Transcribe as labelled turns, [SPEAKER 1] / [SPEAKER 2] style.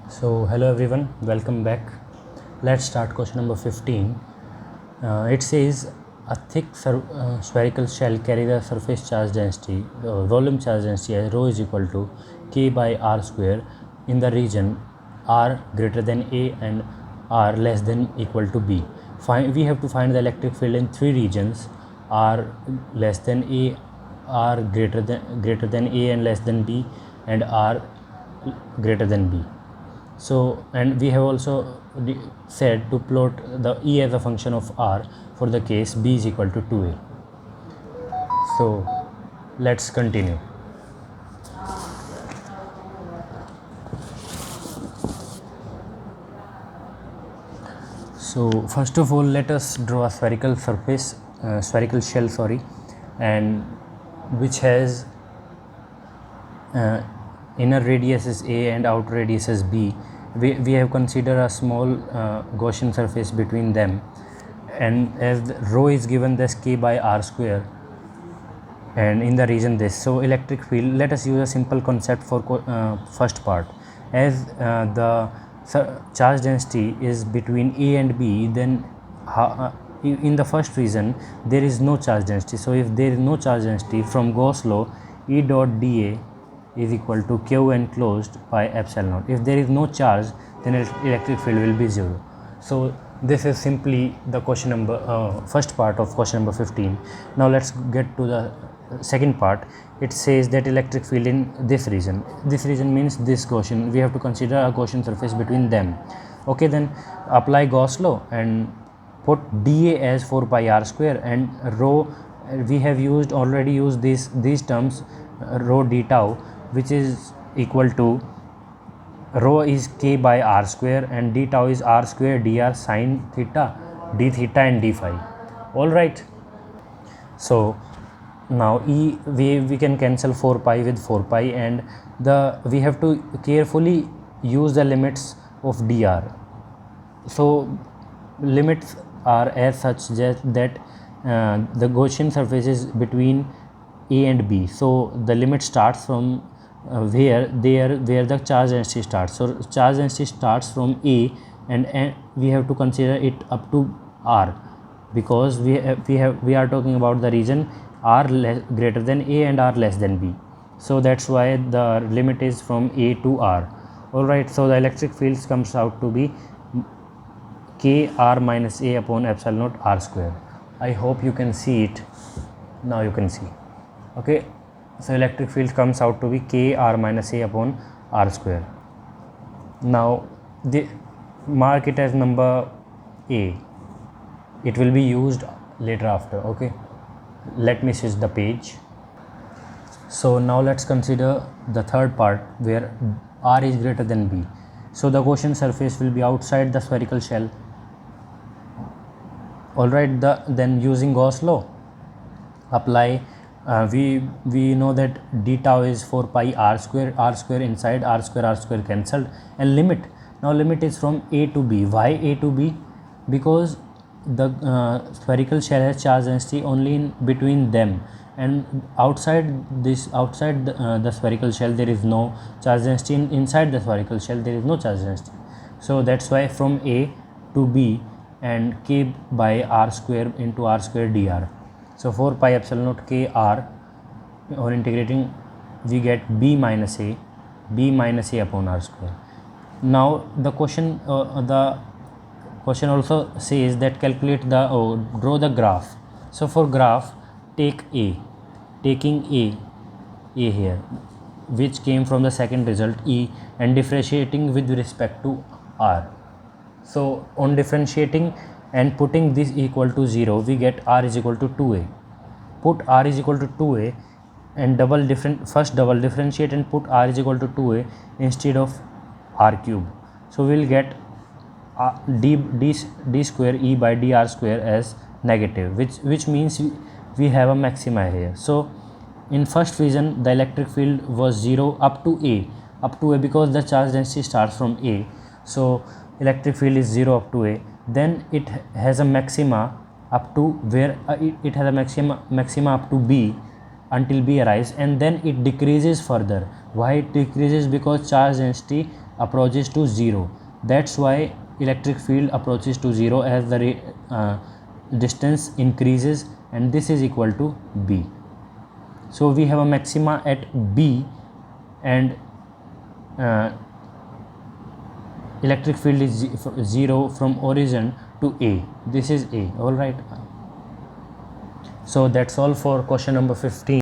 [SPEAKER 1] So hello everyone, welcome back. Let's start question number 15. It says a thick spherical shell carries a surface charge density, volume charge density as rho is equal to k by r square in the region r greater than a and r less than equal to b. We have to find the electric field in three regions: r less than a, r greater than a and less than b, and r greater than b. So, and we have also said to plot the E as a function of R for the case B is equal to 2A. So, let's continue. So, first of all, let us draw a spherical shell, and which has inner radius is A and outer radius is B. We have considered a small Gaussian surface between them, and as rho is given as k by r square, and in the region this. So electric field, let us use a simple concept for first part. As the charge density is between A and B, then in the first region there is no charge density. So if there is no charge density, from Gauss law, E dot dA is equal to q enclosed by epsilon naught. If there is no charge, then electric field will be 0. So this is simply the question number first part of question number 15. Now let's get to the second part. It says that electric field in this region means this Gaussian, we have to consider a Gaussian surface between them. Okay, then apply Gauss law and put dA as 4 pi r square, and rho we have already used these terms, rho d tau, which is equal to rho is k by r square and d tau is r square dr sine theta, d theta and d phi. All right. So now we can cancel 4 pi with 4 pi, and we have to carefully use the limits of dr. So limits are as such that the Gaussian surface is between A and B. So the limit starts from where the charge density starts. So charge density starts from A, and we have to consider it up to R, because we are talking about the region R greater than A and R less than B. So that's why the limit is from A to R. All right. So the electric field comes out to be k r minus a upon epsilon naught r square. I hope you can see it. Now you can see. Okay. So electric field comes out to be k r minus a upon r square. Now mark it as number A. It will be used later after. Okay. Let me switch the page. So now let's consider the third part where r is greater than b. So the Gaussian surface will be outside the spherical shell. All right. Then using Gauss law, apply. We know that d tau is 4 pi r square inside, r square cancelled, and limit. Now limit is from A to B. Why A to B? Because the spherical shell has charge density only in between them, and outside the spherical shell there is no charge density. Inside the spherical shell there is no charge density. So that's why from A to B and k by r square into r square dr. So 4 pi epsilon naught k r, or integrating we get b minus a upon r square. Now the question also says that calculate draw the graph. So for graph, taking A here, which came from the second result E, and differentiating with respect to r. So on differentiating and putting this equal to 0, we get r is equal to 2a. Put r is equal to 2a and first double differentiate and put r is equal to 2a instead of r cube. So we will get d square e by dr square as negative, which means we have a maxima here. So in first region the electric field was 0 up to a because the charge density starts from A. So electric field is 0 up to A. Then it has a maxima up to where it has a maxima up to B until B arrives, and then it decreases further. Why it decreases? Because charge density approaches to 0. That's why electric field approaches to 0 as the distance increases, and this is equal to B. So we have a maxima at B, and electric field is 0 from origin to A. This is A. All right. So that's all for question number 15.